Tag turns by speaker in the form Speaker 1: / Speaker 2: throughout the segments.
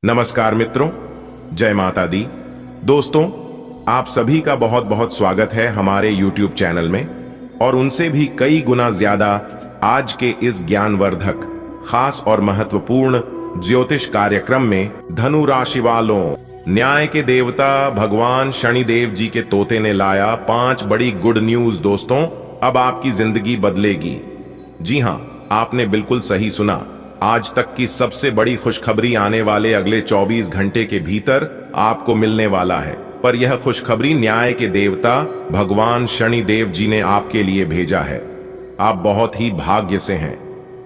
Speaker 1: नमस्कार मित्रों, जय माता दी। दोस्तों, आप सभी का बहुत बहुत स्वागत है हमारे YouTube चैनल में और उनसे भी कई गुना ज्यादा आज के इस ज्ञानवर्धक, खास और महत्वपूर्ण ज्योतिष कार्यक्रम में धनु राशि वालों, न्याय के देवता भगवान शनिदेव जी के तोते ने लाया 5 बड़ी गुड न्यूज। दोस्तों, अब आपकी जिंदगी बदलेगी। जी हां, आपने बिल्कुल सही सुना। आज तक की सबसे बड़ी खुशखबरी आने वाले अगले 24 घंटे के भीतर आपको मिलने वाला है। पर यह खुशखबरी न्याय के देवता भगवान शनिदेव जी ने आपके लिए भेजा है। आप बहुत ही भाग्य से हैं,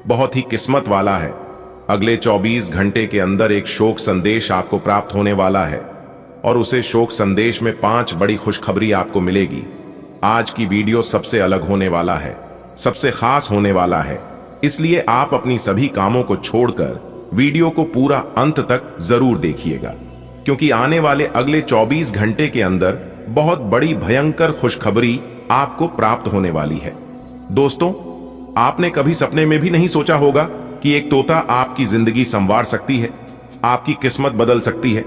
Speaker 1: बहुत ही किस्मत वाला है। अगले 24 घंटे के अंदर एक शोक संदेश आपको प्राप्त होने वाला है और उसे शोक संदेश में 5 बड़ी खुशखबरी आपको मिलेगी। आज की वीडियो सबसे अलग होने वाला है, सबसे खास होने वाला है, इसलिए आप अपनी सभी कामों को छोड़कर वीडियो को पूरा अंत तक जरूर देखिएगा, क्योंकि आने वाले अगले 24 घंटे के अंदर बहुत बड़ी भयंकर खुशखबरी आपको प्राप्त होने वाली है। दोस्तों, आपने कभी सपने में भी नहीं सोचा होगा कि एक तोता आपकी जिंदगी संवार सकती है, आपकी किस्मत बदल सकती है।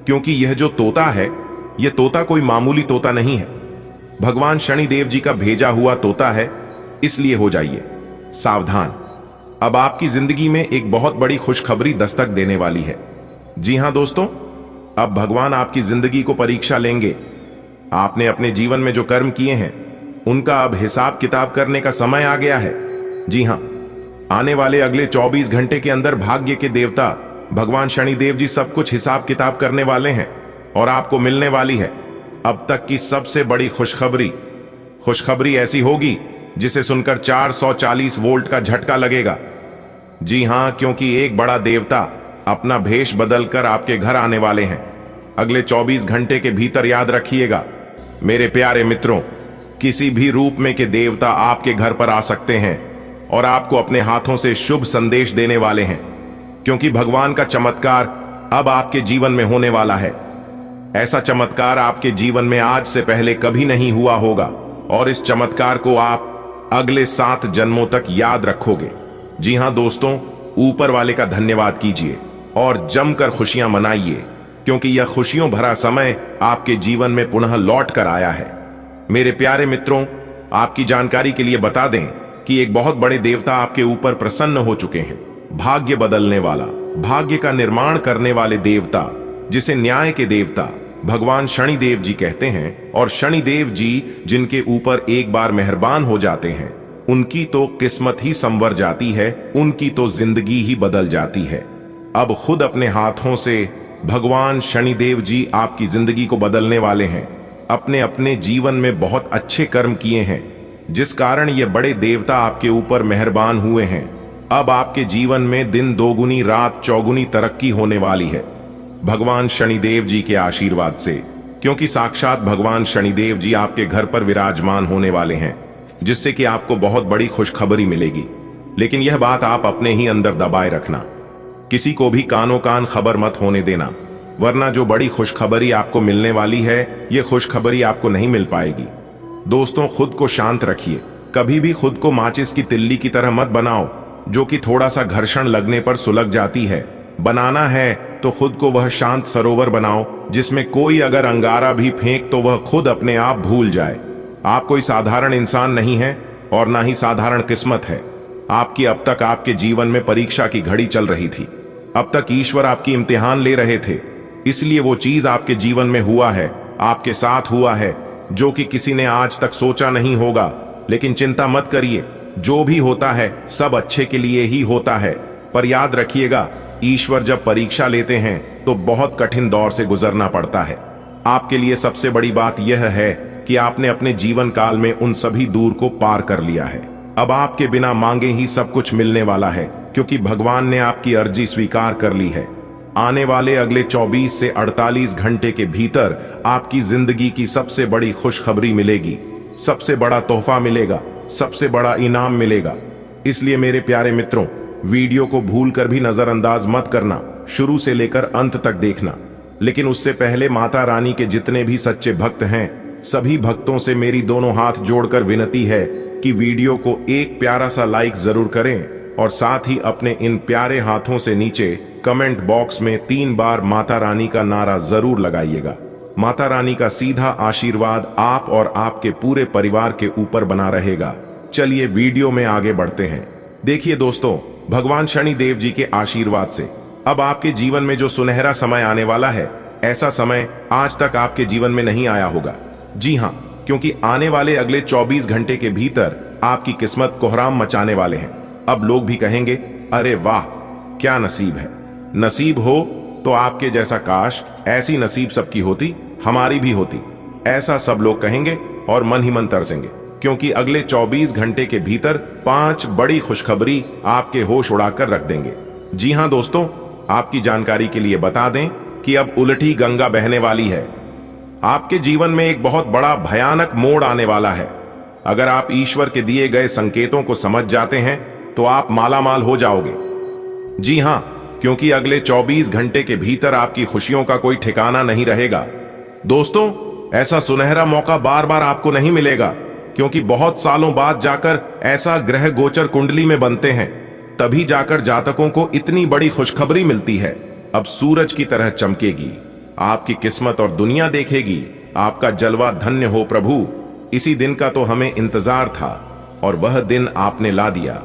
Speaker 1: क्योंकि यह जो तोता है, यह तोता कोई मामूली तोता नहीं है, भगवान शनिदेव जी का भेजा हुआ तोता है। इसलिए हो जाइए सावधान, अब आपकी जिंदगी में एक बहुत बड़ी खुशखबरी दस्तक देने वाली है। जी हां दोस्तों, अब भगवान आपकी जिंदगी को परीक्षा लेंगे। आपने अपने जीवन में जो कर्म किए हैं, उनका अब हिसाब किताब करने का समय आ गया है। जी हां, आने वाले अगले 24 घंटे के अंदर भाग्य के देवता भगवान शनिदेव जी सब कुछ हिसाब किताब करने वाले हैं और आपको मिलने वाली है अब तक की सबसे बड़ी खुशखबरी। खुशखबरी ऐसी होगी जिसे सुनकर 440 वोल्ट का झटका लगेगा। जी हां, क्योंकि एक बड़ा देवता अपना भेष बदलकर आपके घर आने वाले हैं अगले 24 घंटे के भीतर। याद रखिएगा मेरे प्यारे मित्रों, किसी भी रूप में के देवता आपके घर पर आ सकते हैं और आपको अपने हाथों से शुभ संदेश देने वाले हैं, क्योंकि भगवान का चमत्कार अब आपके जीवन में होने वाला है। ऐसा चमत्कार आपके जीवन में आज से पहले कभी नहीं हुआ होगा और इस चमत्कार को आप अगले 7 जन्मों तक याद रखोगे। जी हां दोस्तों, ऊपर वाले का धन्यवाद कीजिए और जमकर खुशियां मनाइए, क्योंकि यह खुशियों भरा समय आपके जीवन में पुनः लौट कर आया है। मेरे प्यारे मित्रों, आपकी जानकारी के लिए बता दें कि एक बहुत बड़े देवता आपके ऊपर प्रसन्न हो चुके हैं। भाग्य बदलने वाला, भाग्य का निर्माण करने वाले देवता, जिसे न्याय के देवता भगवान शनिदेव जी कहते हैं। और शनिदेव जी जिनके ऊपर एक बार मेहरबान हो जाते हैं, उनकी तो किस्मत ही संवर जाती है, उनकी तो जिंदगी ही बदल जाती है। अब खुद अपने हाथों से भगवान शनिदेव जी आपकी जिंदगी को बदलने वाले हैं। अपने अपने जीवन में बहुत अच्छे कर्म किए हैं, जिस कारण ये बड़े देवता आपके ऊपर मेहरबान हुए हैं। अब आपके जीवन में दिन दोगुनी रात चौगुनी तरक्की होने वाली है भगवान शनिदेव जी के आशीर्वाद से, क्योंकि साक्षात भगवान शनिदेव जी आपके घर पर विराजमान होने वाले हैं, जिससे कि आपको बहुत बड़ी खुशखबरी मिलेगी। लेकिन यह बात आप अपने ही अंदर दबाए रखना, किसी को भी कानो कान खबर मत होने देना, वरना जो बड़ी खुशखबरी आपको मिलने वाली है, यह खुशखबरी आपको नहीं मिल पाएगी। दोस्तों, खुद को शांत रखिए। कभी भी खुद को माचिस की तिल्ली की तरह मत बनाओ, जो कि थोड़ा सा घर्षण लगने पर सुलग जाती है। बनाना है तो खुद को वह शांत सरोवर बनाओ, जिसमें कोई अगर अंगारा भी फेंक तो वह खुद अपने आप भूल जाए। आप कोई साधारण इंसान नहीं है और ना ही साधारण किस्मत है आपकी। अब तक आपके जीवन में परीक्षा की घड़ी चल रही थी, अब तक ईश्वर आपकी इम्तिहान ले रहे थे, इसलिए वो चीज आपके जीवन में हुआ है, आपके साथ हुआ है, जो कि किसी ने आज तक सोचा नहीं होगा। लेकिन चिंता मत करिए, जो भी होता है सब अच्छे के लिए ही होता है। पर याद रखिएगा, ईश्वर जब परीक्षा लेते हैं तो बहुत कठिन दौर से गुजरना पड़ता है। आपके लिए सबसे बड़ी बात यह है कि आपने अपने जीवन काल में उन सभी दूर को पार कर लिया है। अब आपके बिना मांगे ही सब कुछ मिलने वाला है, क्योंकि भगवान ने आपकी अर्जी स्वीकार कर ली है। आने वाले अगले 24 से 48 घंटे के भीतर आपकी जिंदगी की सबसे बड़ी खुशखबरी मिलेगी, सबसे बड़ा तोहफा मिलेगा, सबसे बड़ा इनाम मिलेगा। इसलिए मेरे प्यारे मित्रों, वीडियो को भूलकर भी नजरअंदाज मत करना, शुरू से लेकर अंत तक देखना। लेकिन उससे पहले माता रानी के जितने भी सच्चे भक्त हैं, सभी भक्तों से मेरी दोनों हाथ जोड़कर विनती है कि वीडियो को एक प्यारा सा लाइक जरूर करें और साथ ही अपने इन प्यारे हाथों से नीचे कमेंट बॉक्स में 3 बार माता रानी का नारा जरूर लगाइएगा। माता रानी का सीधा आशीर्वाद आप और आपके पूरे परिवार के ऊपर बना रहेगा। चलिए वीडियो में आगे बढ़ते हैं। देखिए दोस्तों, भगवान शनिदेव जी के आशीर्वाद से अब आपके जीवन में जो सुनहरा समय आने वाला है, ऐसा समय आज तक आपके जीवन में नहीं आया होगा। जी हाँ, क्योंकि आने वाले अगले 24 घंटे के भीतर आपकी किस्मत कोहराम मचाने वाले हैं। अब लोग भी कहेंगे, अरे वाह क्या नसीब है। नसीब हो तो आपके जैसा काश ऐसी नसीब सबकी होती, हमारी भी होती, ऐसा सब लोग कहेंगे और मन ही मन तरसेंगे। क्योंकि अगले 24 घंटे के भीतर 5 बड़ी खुशखबरी आपके होश उड़ाकर रख देंगे। जी हाँ दोस्तों, आपकी जानकारी के लिए बता दें कि अब उलटी गंगा बहने वाली है। आपके जीवन में एक बहुत बड़ा भयानक मोड़ आने वाला है। अगर आप ईश्वर के दिए गए संकेतों को समझ जाते हैं तो आप मालामाल हो जाओगे। जी हां, क्योंकि अगले 24 घंटे के भीतर आपकी खुशियों का कोई ठिकाना नहीं रहेगा। दोस्तों, ऐसा सुनहरा मौका बार बार आपको नहीं मिलेगा, क्योंकि बहुत सालों बाद जाकर ऐसा ग्रह गोचर कुंडली में बनते हैं, तभी जाकर जातकों को इतनी बड़ी खुशखबरी मिलती है। अब सूरज की तरह चमकेगी आपकी किस्मत और दुनिया देखेगी आपका जलवा। धन्य हो प्रभु, इसी दिन का तो हमें इंतजार था और वह दिन आपने ला दिया।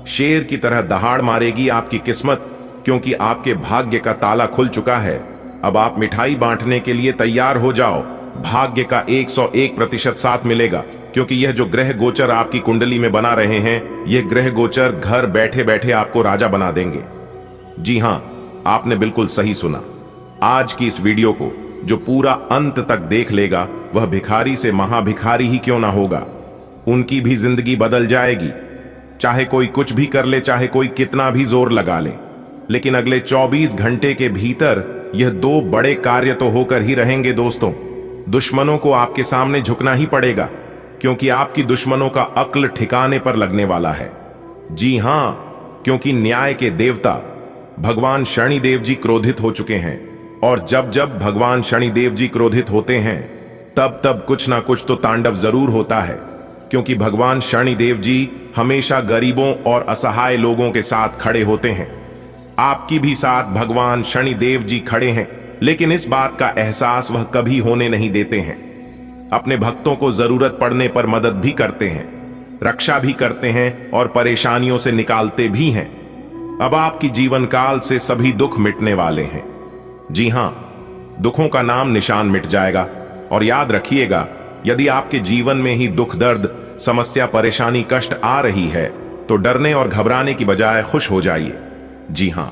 Speaker 1: शेर की तरह दहाड़ मारेगी आपकी किस्मत, क्योंकि आपके भाग्य का ताला खुल चुका है। अब आप मिठाई बांटने के लिए तैयार हो जाओ। भाग्य का 101% साथ मिलेगा, क्योंकि यह जो ग्रह गोचर आपकी कुंडली में बना रहे हैं, यह ग्रह गोचर घर बैठे बैठे आपको राजा बना देंगे। जी हां, आपने बिल्कुल सही सुना। आज की इस वीडियो को जो पूरा अंत तक देख लेगा, वह भिखारी से महाभिखारी ही क्यों ना होगा। उनकी भी जिंदगी बदल जाएगी। चाहे कोई कुछ भी कर ले, चाहे कोई कितना भी जोर लगा ले, लेकिन अगले 24 घंटे के भीतर यह 2 बड़े कार्य तो होकर ही रहेंगे दोस्तों। दुश्मनों को आपके सामने झुकना ही पड़ेगा, क्योंकि आपकी दुश्मनों का अक्ल ठिकाने पर लगने वाला है। जी हां, क्योंकि न्याय के देवता भगवान शनिदेव जी क्रोधित हो चुके हैं, और जब जब भगवान शनिदेव जी क्रोधित होते हैं, तब तब कुछ ना कुछ तो तांडव जरूर होता है। क्योंकि भगवान शनिदेव जी हमेशा गरीबों और असहाय लोगों के साथ खड़े होते हैं। आपकी भी साथ भगवान शनिदेव जी खड़े हैं, लेकिन इस बात का एहसास वह कभी होने नहीं देते हैं। अपने भक्तों को जरूरत पड़ने पर मदद भी करते हैं, रक्षा भी करते हैं और परेशानियों से निकालते भी हैं। अब आपकी जीवन काल से सभी दुख मिटने वाले हैं। जी हां, दुखों का नाम निशान मिट जाएगा। और याद रखिएगा, यदि आपके जीवन में ही दुख, दर्द, समस्या, परेशानी, कष्ट आ रही है, तो डरने और घबराने की बजाय खुश हो जाइए। जी हां,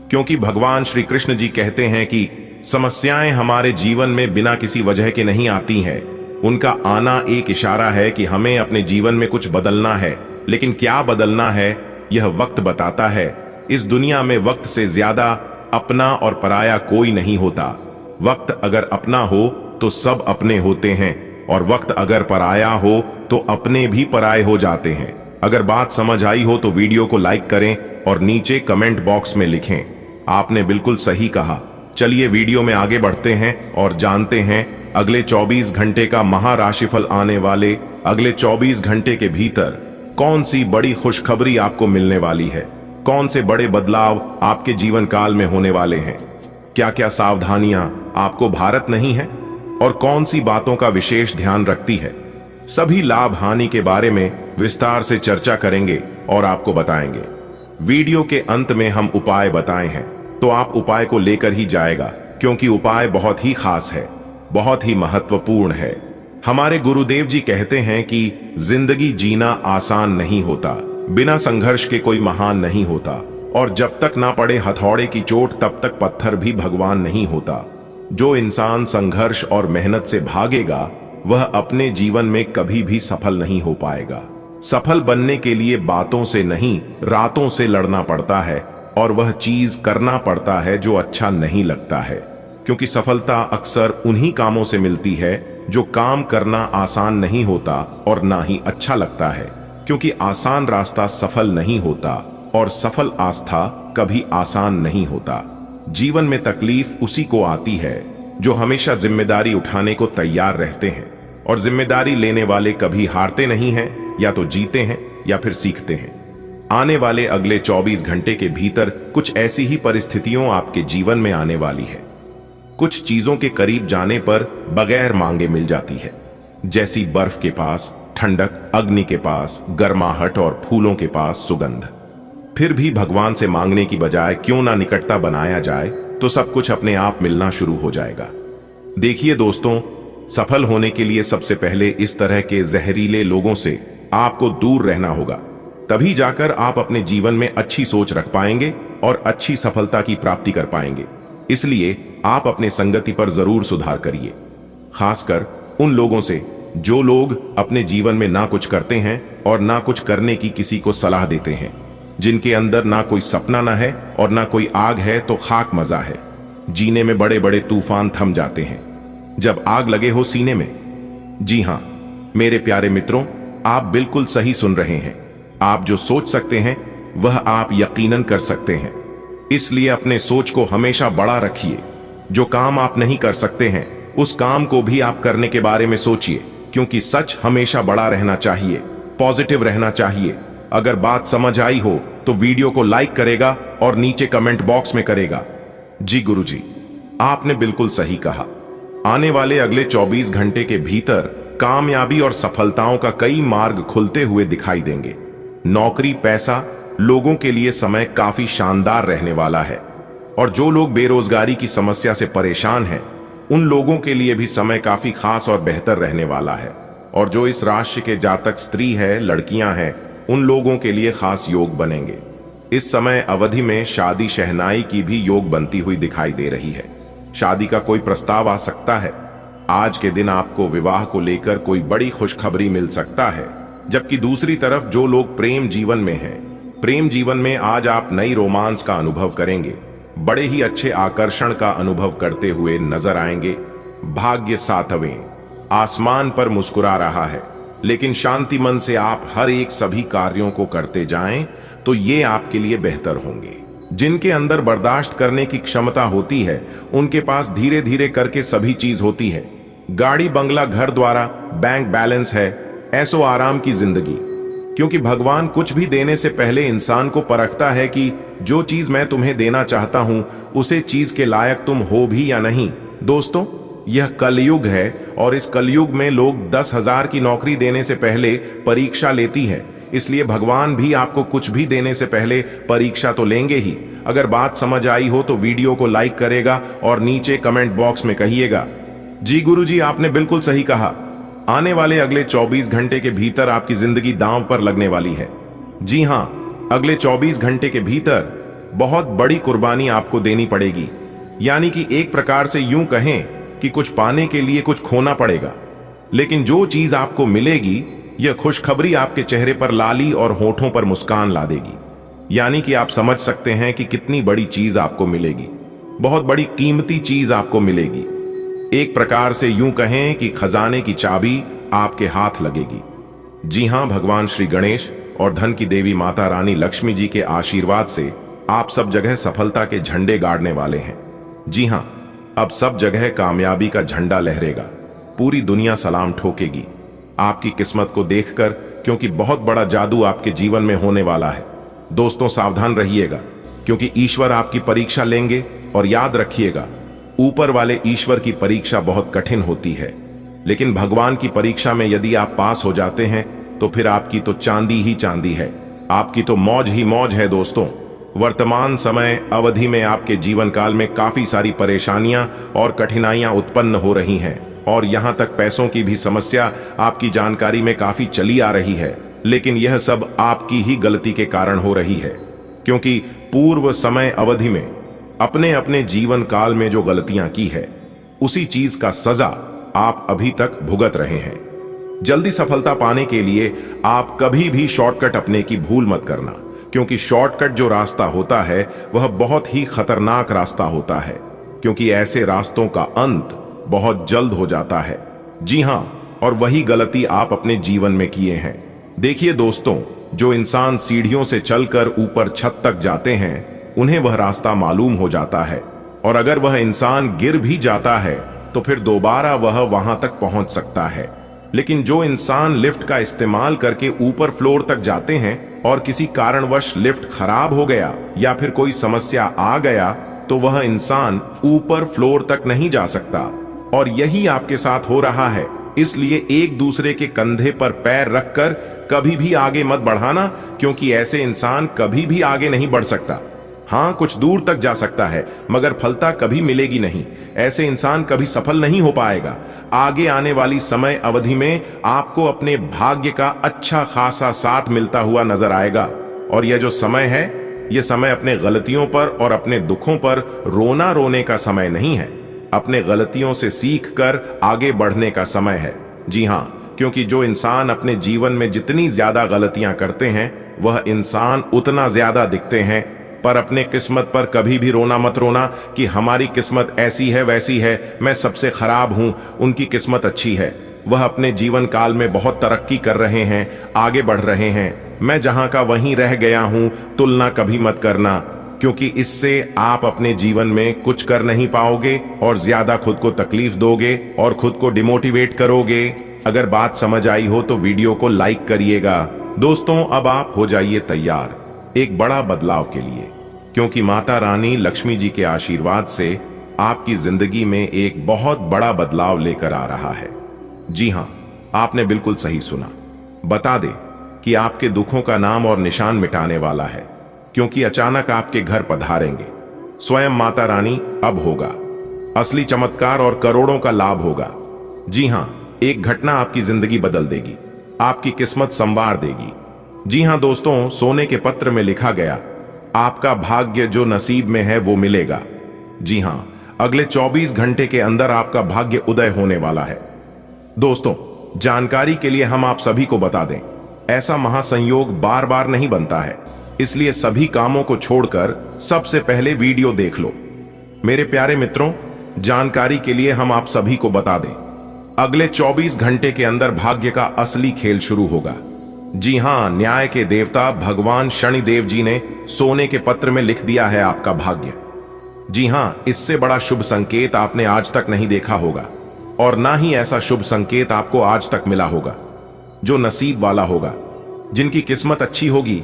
Speaker 1: क्योंकि भगवान श्री कृष्ण जी कहते हैं कि समस्याएं हमारे जीवन में बिना किसी वजह के नहीं आती हैं। उनका आना एक इशारा है कि हमें अपने जीवन में कुछ बदलना है। लेकिन क्या बदलना है, यह वक्त बताता है। इस दुनिया में वक्त से ज्यादा अपना और पराया कोई नहीं होता। वक्त अगर अपना हो तो सब अपने होते हैं, और वक्त अगर पराया हो तो अपने भी पराये हो जाते हैं। अगर बात समझ आई हो तो वीडियो को लाइक करें और नीचे कमेंट बॉक्स में लिखें, आपने बिल्कुल सही कहा। चलिए वीडियो में आगे बढ़ते हैं और जानते हैं अगले 24 घंटे का महाराशिफल। आने वाले अगले 24 घंटे के भीतर कौन सी बड़ी खुशखबरी आपको मिलने वाली है, कौन से बड़े बदलाव आपके जीवन काल में होने वाले हैं, क्या क्या सावधानियां आपको भारत नहीं है, और कौन सी बातों का विशेष ध्यान रखती है। सभी लाभ हानि के बारे में विस्तार से चर्चा करेंगे और आपको बताएंगे। वीडियो के अंत में हम उपाय बताए हैं, तो आप उपाय को लेकर ही जाएगा, क्योंकि उपाय बहुत ही खास है, बहुत ही महत्वपूर्ण है। हमारे गुरुदेव जी कहते हैं कि जिंदगी जीना आसान नहीं होता, बिना संघर्ष के कोई महान नहीं होता, और जब तक ना पड़े हथौड़े की चोट तब तक पत्थर भी भगवान नहीं होता। जो इंसान संघर्ष और मेहनत से भागेगा, वह अपने जीवन में कभी भी सफल नहीं हो पाएगा। सफल बनने के लिए बातों से नहीं, रातों से लड़ना पड़ता है, और वह चीज करना पड़ता है जो अच्छा नहीं लगता है। क्योंकि सफलता अक्सर उन्हीं कामों से मिलती है जो काम करना आसान नहीं होता और ना ही अच्छा लगता है। क्योंकि आसान रास्ता सफल नहीं होता, और सफल आस्था कभी आसान नहीं होता। जीवन में तकलीफ उसी को आती है जो हमेशा जिम्मेदारी उठाने को तैयार रहते हैं, और जिम्मेदारी लेने वाले कभी हारते नहीं हैं, या तो जीते हैं या फिर सीखते हैं। आने वाले अगले 24 घंटे के भीतर कुछ ऐसी ही परिस्थितियों आपके जीवन में आने वाली है। कुछ चीजों के करीब जाने पर बगैर मांगे मिल जाती है, जैसी बर्फ के पास ठंडक, अग्नि के पास गर्माहट और फूलों के पास सुगंध। फिर भी भगवान से मांगने की बजाय क्यों ना निकटता बनाया जाए तो सब कुछ अपने आप मिलना शुरू हो जाएगा। देखिए दोस्तों, सफल होने के लिए सबसे पहले इस तरह के जहरीले लोगों से आपको दूर रहना होगा। तभी जाकर आप अपने जीवन में अच्छी सोच रख पाएंगे और अच्छी सफलता की प्राप्ति कर पाएंगे। इसलिए आप अपने संगति पर जरूर सुधार करिए, खासकर उन लोगों से जो लोग अपने जीवन में ना कुछ करते हैं और ना कुछ करने की किसी को सलाह देते हैं, जिनके अंदर ना कोई सपना ना है और ना कोई आग है तो खाक मजा है। जीने में बड़े बड़े तूफान थम जाते हैं जब आग लगे हो सीने में। जी हां मेरे प्यारे मित्रों, आप बिल्कुल सही सुन रहे हैं। आप जो सोच सकते हैं वह आप यकीनन कर सकते हैं। इसलिए अपने सोच को हमेशा बड़ा रखिए। जो काम आप नहीं कर सकते हैं उस काम को भी आप करने के बारे में सोचिए, क्योंकि सच हमेशा बड़ा रहना चाहिए, पॉजिटिव रहना चाहिए। अगर बात समझ आई हो तो वीडियो को लाइक करेगा और नीचे कमेंट बॉक्स में करेगा। जी गुरुजी, आपने बिल्कुल सही कहा। आने वाले अगले 24 घंटे के भीतर कामयाबी और सफलताओं का कई मार्ग खुलते हुए दिखाई देंगे। नौकरी, पैसा, लोगों के लिए समय काफी शानदार रहने वाला है। और जो लोग बेरोजगारी की समस्या से परेशान हैं, उन लोगों के लिए भी समय काफी खास और बेहतर रहने वाला है। और जो इस राशि के जातक स्त्री है, लड़कियां हैं, उन लोगों के लिए खास योग बनेंगे। इस समय अवधि में शादी शहनाई की भी योग बनती हुई दिखाई दे रही है। शादी का कोई प्रस्ताव आ सकता है। आज के दिन आपको विवाह को लेकर कोई बड़ी खुशखबरी मिल सकता है। जबकि दूसरी तरफ जो लोग प्रेम जीवन में हैं, प्रेम जीवन में आज आप नई रोमांस का अनुभव करेंगे। बड़े ही अच्छे आकर्षण का अनुभव करते हुए नजर आएंगे। भाग्य सातवें आसमान पर मुस्कुरा रहा है, लेकिन शांति मन से आप हर एक सभी कार्यों को करते जाएं तो ये आपके लिए बेहतर होंगे। जिनके अंदर बर्दाश्त करने की क्षमता होती है, उनके पास धीरे धीरे करके सभी चीज होती है। गाड़ी, बंगला, घर द्वारा, बैंक बैलेंस है, ऐसो आराम की जिंदगी। क्योंकि भगवान कुछ भी देने से पहले इंसान को परखता है कि जो चीज मैं तुम्हें देना चाहता हूं उसे चीज के लायक तुम हो भी या नहीं। दोस्तों, यह कलयुग है और इस कलयुग में लोग 10,000 की नौकरी देने से पहले परीक्षा लेती है। इसलिए भगवान भी आपको कुछ भी देने से पहले परीक्षा तो लेंगे ही। अगर बात समझ आई हो तो वीडियो को लाइक करेगा और नीचे कमेंट बॉक्स में कहिएगा। जी गुरुजी, आपने बिल्कुल सही कहा। आने वाले अगले 24 घंटे के भीतर आपकी जिंदगी दांव पर लगने वाली है। जी हां, अगले 24 घंटे के भीतर बहुत बड़ी कुर्बानी आपको देनी पड़ेगी। यानी कि एक प्रकार से यूं कहें कि कुछ पाने के लिए कुछ खोना पड़ेगा। लेकिन जो चीज आपको मिलेगी, यह खुशखबरी आपके चेहरे पर लाली और होठों पर मुस्कान ला देगी। यानी कि आप समझ सकते हैं कि कितनी बड़ी चीज आपको मिलेगी। बहुत बड़ी कीमती चीज आपको मिलेगी। एक प्रकार से यूं कहें कि खजाने की चाबी आपके हाथ लगेगी। जी हां, भगवान श्री गणेश और धन की देवी माता रानी लक्ष्मी जी के आशीर्वाद से आप सब जगह सफलता के झंडे गाड़ने वाले हैं। जी हां, अब सब जगह कामयाबी का झंडा लहरेगा। पूरी दुनिया सलाम ठोकेगी आपकी किस्मत को देखकर, क्योंकि बहुत बड़ा जादू आपके जीवन में होने वाला है। दोस्तों, सावधान रहिएगा, क्योंकि ईश्वर आपकी परीक्षा लेंगे। और याद रखिएगा, ऊपर वाले ईश्वर की परीक्षा बहुत कठिन होती है, लेकिन भगवान की परीक्षा में यदि आप पास हो जाते हैं तो फिर आपकी तो चांदी ही चांदी है, आपकी तो मौज ही मौज है। दोस्तों, वर्तमान समय अवधि में आपके जीवन काल में काफी सारी परेशानियां और कठिनाइयां उत्पन्न हो रही हैं, और यहां तक पैसों की भी समस्या आपकी जानकारी में काफी चली आ रही है। लेकिन यह सब आपकी ही गलती के कारण हो रही है, क्योंकि पूर्व समय अवधि में अपने अपने जीवन काल में जो गलतियां की है, उसी चीज का सजा आप अभी तक भुगत रहे हैं। जल्दी सफलता पाने के लिए आप कभी भी शॉर्टकट अपने की भूल मत करना, क्योंकि शॉर्टकट जो रास्ता होता है वह बहुत ही खतरनाक रास्ता होता है, क्योंकि ऐसे रास्तों का अंत बहुत जल्द हो जाता है। जी हां, और वही गलती आप अपने जीवन में किए हैं। देखिए दोस्तों, जो इंसान सीढ़ियों से चलकर ऊपर छत तक जाते हैं, उन्हें वह रास्ता मालूम हो जाता है, और अगर वह इंसान गिर भी जाता है तो फिर दोबारा वह वहां तक पहुंच सकता है। लेकिन जो इंसान लिफ्ट का इस्तेमाल करके ऊपर फ्लोर तक जाते हैं, और किसी कारणवश लिफ्ट खराब हो गया या फिर कोई समस्या आ गया तो वह इंसान ऊपर फ्लोर तक नहीं जा सकता। और यही आपके साथ हो रहा है। इसलिए एक दूसरे के कंधे पर पैर रखकर कभी भी आगे मत बढ़ाना, क्योंकि ऐसे इंसान कभी भी आगे नहीं बढ़ सकता। हाँ, कुछ दूर तक जा सकता है मगर फलता कभी मिलेगी नहीं। ऐसे इंसान कभी सफल नहीं हो पाएगा। आगे आने वाली समय अवधि में आपको अपने भाग्य का अच्छा खासा साथ मिलता हुआ नजर आएगा। और यह जो समय है, यह समय अपने गलतियों पर और अपने दुखों पर रोने का समय नहीं है। अपने गलतियों से सीख कर आगे बढ़ने का समय है। जी हाँ, क्योंकि जो इंसान अपने जीवन में जितनी ज्यादा गलतियां करते हैं वह इंसान उतना ज्यादा दिखते हैं। पर अपने किस्मत पर कभी भी रोना मत रोना कि हमारी किस्मत ऐसी है वैसी है, मैं सबसे खराब हूं, उनकी किस्मत अच्छी है। वह अपने जीवन काल में बहुत तरक्की कर रहे हैं, आगे बढ़ रहे हैं। मैं जहां का वहीं रह गया हूं। तुलना कभी मत करना, क्योंकि इससे आप अपने जीवन में कुछ कर नहीं पाओगे और ज्यादा खुद को तकलीफ दोगे और खुद को डिमोटिवेट करोगे। अगर बात समझ आई हो तो वीडियो को लाइक करिएगा। दोस्तों, अब आप हो जाइए तैयार एक बड़ा बदलाव के लिए, क्योंकि माता रानी लक्ष्मी जी के आशीर्वाद से आपकी जिंदगी में एक बहुत बड़ा बदलाव लेकर आ रहा है। जी हां, आपने बिल्कुल सही सुना। बता दे कि आपके दुखों का नाम और निशान मिटाने वाला है, क्योंकि अचानक आपके घर पधारेंगे स्वयं माता रानी। अब होगा असली चमत्कार और करोड़ों का लाभ होगा। जी हां, एक घटना आपकी जिंदगी बदल देगी, आपकी किस्मत संवार देगी। जी हां दोस्तों, सोने के पत्र में लिखा गया, आपका भाग्य जो नसीब में है वो मिलेगा। जी हां, अगले 24 घंटे के अंदर आपका भाग्य उदय होने वाला है। दोस्तों, जानकारी के लिए हम आप सभी को बता दें, ऐसा महासंयोग बार बार नहीं बनता है। इसलिए सभी कामों को छोड़कर सबसे पहले वीडियो देख लो। मेरे प्यारे मित्रों, जानकारी के लिए हम आप सभी को बता दें, अगले 24 घंटे के अंदर भाग्य का असली खेल शुरू होगा। जी हां, न्याय के देवता भगवान शनिदेव जी ने सोने के पत्र में लिख दिया है आपका भाग्य। जी हां, इससे बड़ा शुभ संकेत आपने आज तक नहीं देखा होगा और ना ही ऐसा शुभ संकेत आपको आज तक मिला होगा। जो नसीब वाला होगा, जिनकी किस्मत अच्छी होगी,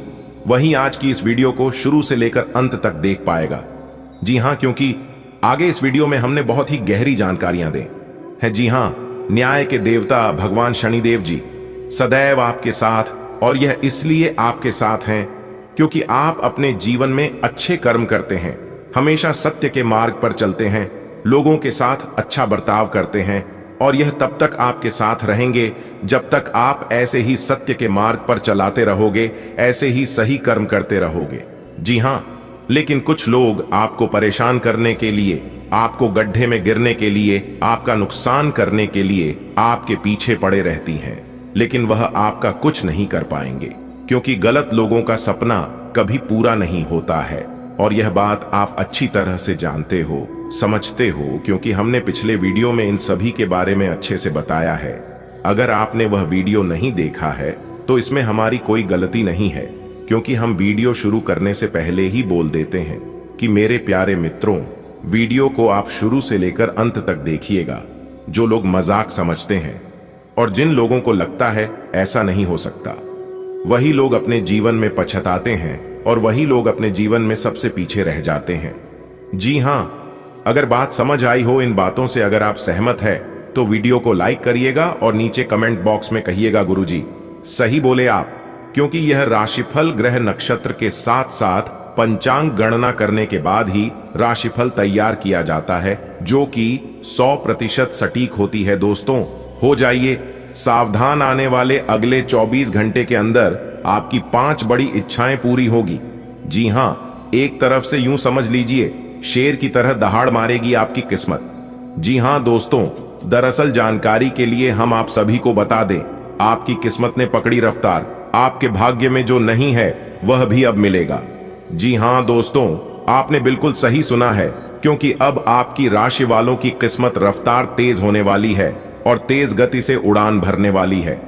Speaker 1: वही आज की इस वीडियो को शुरू से लेकर अंत तक देख पाएगा। जी हां, क्योंकि आगे इस वीडियो में हमने बहुत ही गहरी जानकारियां दी हैं। जी हां, न्याय के देवता भगवान शनिदेव जी सदैव आपके साथ, और यह इसलिए आपके साथ हैं क्योंकि आप अपने जीवन में अच्छे कर्म करते हैं, हमेशा सत्य के मार्ग पर चलते हैं, लोगों के साथ अच्छा बर्ताव करते हैं। और यह तब तक आपके साथ रहेंगे जब तक आप ऐसे ही सत्य के मार्ग पर चलाते रहोगे, ऐसे ही सही कर्म करते रहोगे। जी हां, लेकिन कुछ लोग आपको परेशान करने के लिए, आपको गड्ढे में गिरने के लिए, आपका नुकसान करने के लिए आपके पीछे पड़े रहती हैं, लेकिन वह आपका कुछ नहीं कर पाएंगे, क्योंकि गलत लोगों का सपना कभी पूरा नहीं होता है। और यह बात आप अच्छी तरह से जानते हो, समझते हो, क्योंकि हमने पिछले वीडियो में इन सभी के बारे में अच्छे से बताया है। अगर आपने वह वीडियो नहीं देखा है तो इसमें हमारी कोई गलती नहीं है, क्योंकि हम वीडियो शुरू करने से पहले ही बोल देते हैं कि मेरे प्यारे मित्रों, वीडियो को आप शुरू से लेकर अंत तक देखिएगा। जो लोग मजाक समझते हैं और जिन लोगों को लगता है ऐसा नहीं हो सकता, वही लोग अपने जीवन में पछताते हैं और वही लोग अपने जीवन में सबसे पीछे रह जाते हैं। जी हां, अगर बात समझ आई हो, इन बातों से अगर आप सहमत है तो वीडियो को लाइक करिएगा और नीचे कमेंट बॉक्स में कहिएगा गुरुजी सही बोले आप, क्योंकि यह राशिफल ग्रह नक्षत्र के साथ साथ पंचांग गणना करने के बाद ही राशिफल तैयार किया जाता है, जो कि 100% सटीक होती है। दोस्तों, हो जाइए सावधान, आने वाले अगले 24 घंटे के अंदर आपकी 5 बड़ी इच्छाएं पूरी होगी। जी हां, एक तरफ से यूं समझ लीजिए शेर की तरह दहाड़ मारेगी आपकी किस्मत। जी हां दोस्तों, दरअसल जानकारी के लिए हम आप सभी को बता दें, आपकी किस्मत ने पकड़ी रफ्तार, आपके भाग्य में जो नहीं है वह भी अब मिलेगा। जी हां दोस्तों, आपने बिल्कुल सही सुना है, क्योंकि अब आपकी राशि वालों की किस्मत रफ्तार तेज होने वाली है और तेज गति से उड़ान भरने वाली है।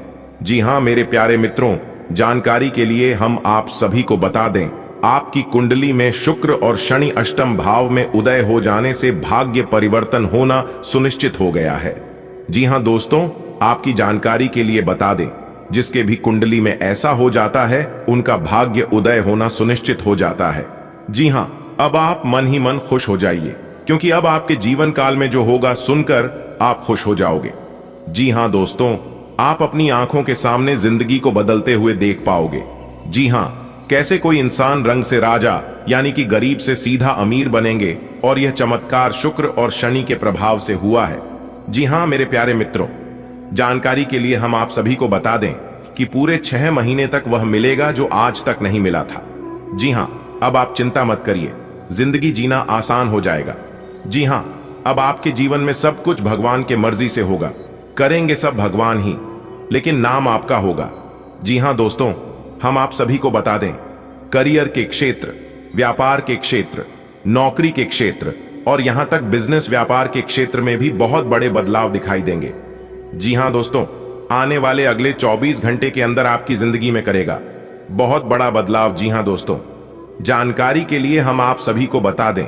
Speaker 1: जी हां मेरे प्यारे मित्रों, जानकारी के लिए हम आप सभी को बता दें, आपकी कुंडली में शुक्र और शनि अष्टम भाव में उदय हो जाने से भाग्य परिवर्तन होना सुनिश्चित हो गया है। जी हां दोस्तों, आपकी जानकारी के लिए बता दें, जिसके भी कुंडली में ऐसा हो जाता है उनका भाग्य उदय होना सुनिश्चित हो जाता है। जी हां, अब आप मन ही मन खुश हो जाइए, क्योंकि अब आपके जीवन काल में जो होगा सुनकर आप खुश हो जाओगे। जी हां दोस्तों, आप अपनी आंखों के सामने जिंदगी को बदलते हुए देख पाओगे। जी हां, कैसे कोई इंसान रंग से राजा यानी कि गरीब से सीधा अमीर बनेंगे, और यह चमत्कार शुक्र और शनि के प्रभाव से हुआ है। जी हां मेरे प्यारे मित्रों, जानकारी के लिए हम आप सभी को बता दें कि पूरे 6 महीने तक वह मिलेगा जो आज तक नहीं मिला था। जी हां, अब आप चिंता मत करिए, जिंदगी जीना आसान हो जाएगा। जी हां, अब आपके जीवन में सब कुछ भगवान के मर्जी से होगा, करेंगे सब भगवान ही, लेकिन नाम आपका होगा। जी हां दोस्तों, हम आप सभी को बता दें, करियर के क्षेत्र, व्यापार के क्षेत्र, नौकरी के क्षेत्र और यहां तक बिजनेस व्यापार के क्षेत्र में भी बहुत बड़े बदलाव दिखाई देंगे। जी हां दोस्तों, आने वाले अगले 24 घंटे के अंदर आपकी जिंदगी में करेगा बहुत बड़ा बदलाव। जी हां दोस्तों, जानकारी के लिए हम आप सभी को बता दें,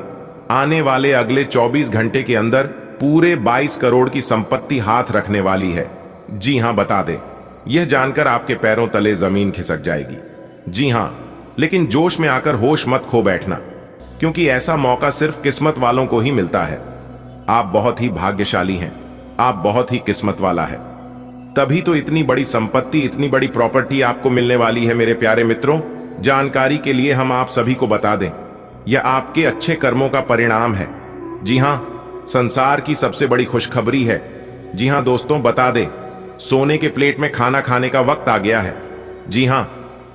Speaker 1: आने वाले अगले 24 घंटे के अंदर पूरे 22 करोड़ की संपत्ति हाथ रखने वाली है। जी हां बता दें, यह जानकर आपके पैरों तले जमीन खिसक जाएगी। जी हां, लेकिन जोश में आकर होश मत खो बैठना, क्योंकि ऐसा मौका सिर्फ किस्मत वालों को ही मिलता है। आप बहुत ही भाग्यशाली हैं, आप बहुत ही किस्मत वाला है, तभी तो इतनी बड़ी संपत्ति, इतनी बड़ी प्रॉपर्टी आपको मिलने वाली है। मेरे प्यारे मित्रों, जानकारी के लिए हम आप सभी को बता दें, यह आपके अच्छे कर्मों का परिणाम है। जी हां, संसार की सबसे बड़ी खुशखबरी है। जी हां दोस्तों, बता दें, सोने के प्लेट में खाना खाने का वक्त आ गया है। जी हां,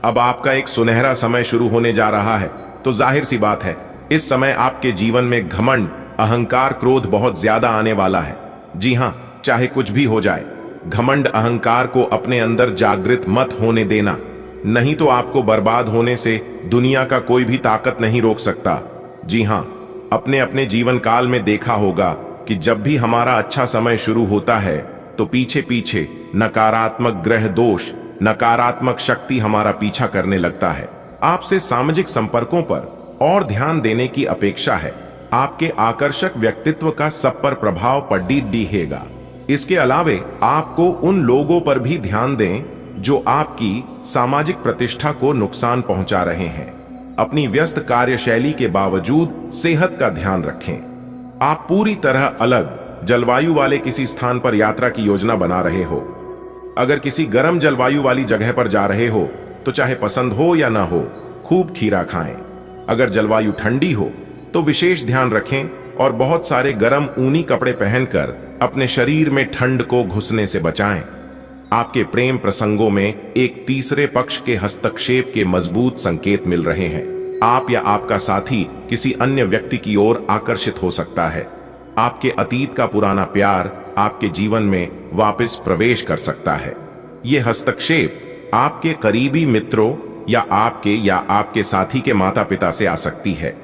Speaker 1: अब आपका एक सुनहरा समय शुरू होने जा रहा है। तो जाहिर सी बात है, इस समय आपके जीवन में घमंड, अहंकार, क्रोध बहुत ज्यादा आने वाला है। जी हां, चाहे कुछ भी हो जाए, घमंड अहंकार को अपने अंदर जागृत मत होने देना, नहीं तो आपको बर्बाद होने से दुनिया का कोई भी ताकत नहीं रोक सकता। जी हां, अपने अपने जीवन काल में देखा होगा कि जब भी हमारा अच्छा समय शुरू होता है तो पीछे पीछे नकारात्मक ग्रह दोष, नकारात्मक शक्ति हमारा पीछा करने लगता है। आपसे सामाजिक संपर्कों पर और ध्यान देने की अपेक्षा है। आपके आकर्षक व्यक्तित्व का सब पर प्रभाव पड़ेगा। इसके अलावे आपको उन लोगों पर भी ध्यान दें जो आपकी सामाजिक प्रतिष्ठा को नुकसान पहुंचा रहे हैं। अपनी व्यस्त कार्यशैली के बावजूद सेहत का ध्यान रखें। आप पूरी तरह अलग जलवायु वाले किसी स्थान पर यात्रा की योजना बना रहे हो। अगर किसी गर्म जलवायु वाली जगह पर जा रहे हो तो चाहे पसंद हो या ना हो, खूब खीरा खाएं। अगर जलवायु ठंडी हो तो विशेष ध्यान रखें और बहुत सारे गर्म ऊनी कपड़े पहनकर अपने शरीर में ठंड को घुसने से बचाएं। आपके प्रेम प्रसंगों में एक तीसरे पक्ष के हस्तक्षेप के मजबूत संकेत मिल रहे हैं। आप या आपका साथी किसी अन्य व्यक्ति की ओर आकर्षित हो सकता है। आपके अतीत का पुराना प्यार आपके जीवन में वापस प्रवेश कर सकता है। यह हस्तक्षेप आपके करीबी मित्रों या आपके साथी के माता पिता से आ सकती है।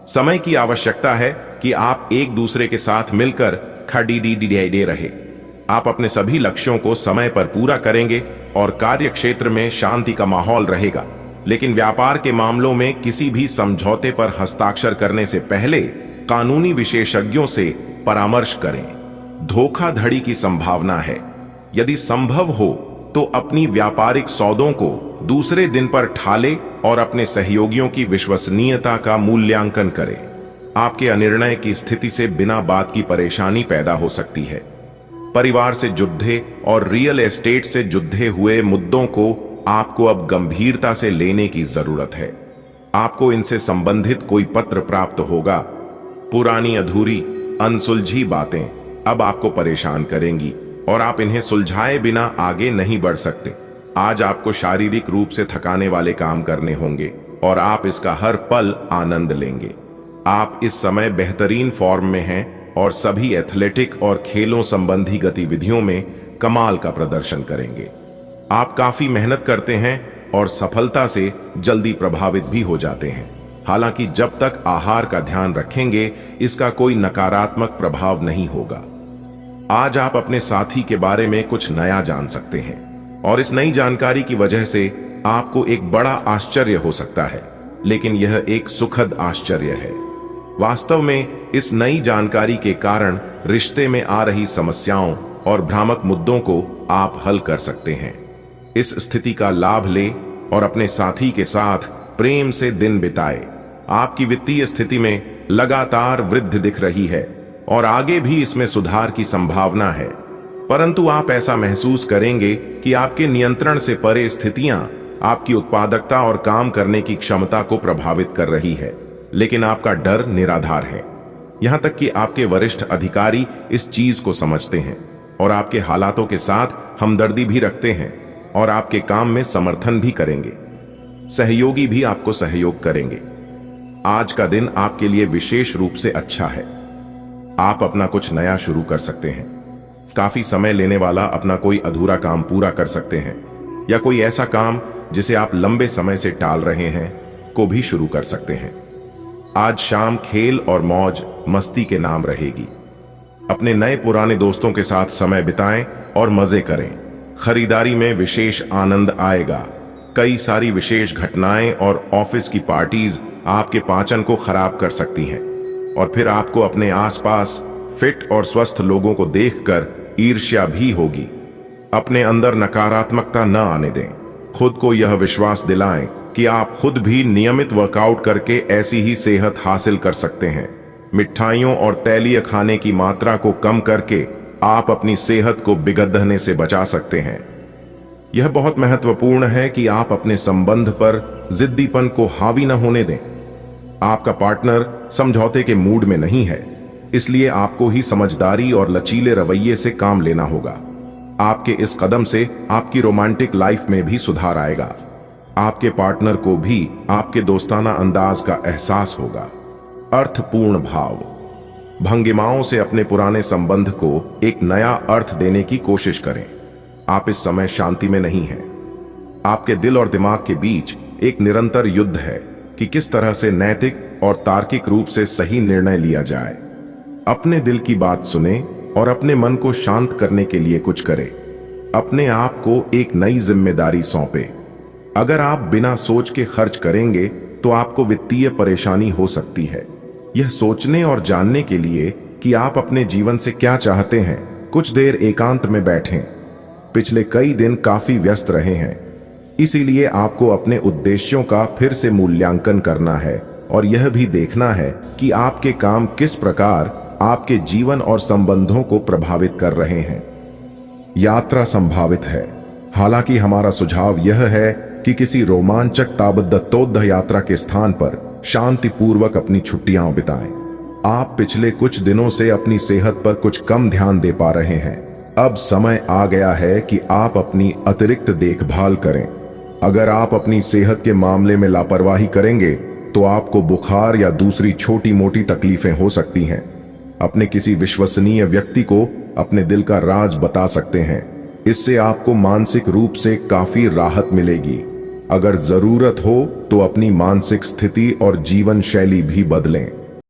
Speaker 1: समय की आवश्यकता है कि आप एक दूसरे के साथ मिलकर खड़ी रहे। आप अपने सभी लक्ष्यों को समय पर पूरा करेंगे और कार्य क्षेत्र में शांति का माहौल रहेगा। लेकिन व्यापार के मामलों में किसी भी समझौते पर हस्ताक्षर करने से पहले कानूनी विशेषज्ञों से परामर्श करें। धोखाधड़ी की संभावना है। यदि संभव हो तो अपनी व्यापारिक सौदों को दूसरे दिन पर ठाले और अपने सहयोगियों की विश्वसनीयता का मूल्यांकन करें। आपके अनिर्णय की स्थिति से बिना बात की परेशानी पैदा हो सकती है। परिवार से जुड़े और रियल एस्टेट से जुड़े हुए मुद्दों को आपको अब गंभीरता से लेने की जरूरत है। आपको इनसे संबंधित कोई पत्र प्राप्त होगा। पुरानी अधूरी अनसुलझी बातें अब आपको परेशान करेंगी और आप इन्हें सुलझाए बिना आगे नहीं बढ़ सकते। आज आपको शारीरिक रूप से थकाने वाले काम करने होंगे और आप इसका हर पल आनंद लेंगे। आप इस समय बेहतरीन फॉर्म में हैं और सभी एथलेटिक और खेलों संबंधी गतिविधियों में कमाल का प्रदर्शन करेंगे। आप काफी मेहनत करते हैं और सफलता से जल्दी प्रभावित भी हो जाते हैं। हालांकि जब तक आहार का ध्यान रखेंगे इसका कोई नकारात्मक प्रभाव नहीं होगा। आज आप अपने साथी के बारे में कुछ नया जान सकते हैं और इस नई जानकारी की वजह से आपको एक बड़ा आश्चर्य हो सकता है, लेकिन यह एक सुखद आश्चर्य है। वास्तव में इस नई जानकारी के कारण रिश्ते में आ रही समस्याओं और भ्रामक मुद्दों को आप हल कर सकते हैं। इस स्थिति का लाभ ले और अपने साथी के साथ प्रेम से दिन बिताए। आपकी वित्तीय स्थिति में लगातार वृद्धि दिख रही है और आगे भी इसमें सुधार की संभावना है, परंतु आप ऐसा महसूस करेंगे कि आपके नियंत्रण से परे स्थितियां आपकी उत्पादकता और काम करने की क्षमता को प्रभावित कर रही है। लेकिन आपका डर निराधार है। यहां तक कि आपके वरिष्ठ अधिकारी इस चीज को समझते हैं और आपके हालातों के साथ हमदर्दी भी रखते हैं और आपके काम में समर्थन भी करेंगे। सहयोगी भी आपको सहयोग करेंगे। आज का दिन आपके लिए विशेष रूप से अच्छा है। आप अपना कुछ नया शुरू कर सकते हैं। काफी समय लेने वाला अपना कोई अधूरा काम पूरा कर सकते हैं या कोई ऐसा काम जिसे आप लंबे समय से टाल रहे हैं को भी शुरू कर सकते हैं। आज शाम खेल और मौज मस्ती के नाम रहेगी। अपने नए पुराने दोस्तों के साथ समय बिताएं और मजे करें। खरीदारी में विशेष आनंद आएगा। कई सारी विशेष घटनाएं और ऑफिस की पार्टीज आपके पाचन को खराब कर सकती हैं और फिर आपको अपने आसपास फिट और स्वस्थ लोगों को देखकर ईर्ष्या भी होगी। अपने अंदर नकारात्मकता न आने दें। खुद को यह विश्वास दिलाएं कि आप खुद भी नियमित वर्कआउट करके ऐसी ही सेहत हासिल कर सकते हैं। मिठाइयों और तैलीय खाने की मात्रा को कम करके आप अपनी सेहत को बिगड़ने से बचा सकते हैं। यह बहुत महत्वपूर्ण है कि आप अपने संबंध पर जिद्दीपन को हावी न होने दें। आपका पार्टनर समझौते के मूड में नहीं है, इसलिए आपको ही समझदारी और लचीले रवैये से काम लेना होगा। आपके इस कदम से आपकी रोमांटिक लाइफ में भी सुधार आएगा। आपके पार्टनर को भी आपके दोस्ताना अंदाज का एहसास होगा। अर्थपूर्ण भाव। भंगिमाओं से अपने पुराने संबंध को एक नया अर्थ देने की कोशिश करें। आप इस समय शांति में नहीं हैं। आपके दिल और दिमाग के बीच एक निरंतर युद्ध है कि किस तरह से नैतिक और तार्किक रूप से सही निर्णय लिया जाए। अपने दिल की बात सुने और अपने मन को शांत करने के लिए कुछ करें। अपने आप को एक नई जिम्मेदारी सौंपे। अगर आप बिना सोच के खर्च करेंगे तो आपको वित्तीय परेशानी हो सकती है। यह सोचने और जानने के लिए कि आप अपने जीवन से क्या चाहते हैं, कुछ देर एकांत में बैठें। पिछले कई दिन काफी व्यस्त रहे हैं, इसीलिए आपको अपने उद्देश्यों का फिर से मूल्यांकन करना है और यह भी देखना है कि आपके काम किस प्रकार आपके जीवन और संबंधों को प्रभावित कर रहे हैं। यात्रा संभावित है। हालांकि हमारा सुझाव यह है कि किसी रोमांचक ताबद्दतोद्ध यात्रा के स्थान पर शांतिपूर्वक अपनी छुट्टियां बिताएं। आप पिछले कुछ दिनों से अपनी सेहत पर कुछ कम ध्यान दे पा रहे हैं। अब समय आ गया है कि आप अपनी अतिरिक्त देखभाल करें। अगर आप अपनी सेहत के मामले में लापरवाही करेंगे तो आपको बुखार या दूसरी छोटी मोटी तकलीफें हो सकती हैं। अपने किसी विश्वसनीय व्यक्ति को अपने दिल का राज बता सकते हैं। इससे आपको मानसिक रूप से काफी राहत मिलेगी। अगर जरूरत हो तो अपनी मानसिक स्थिति और जीवन शैली भी बदलें।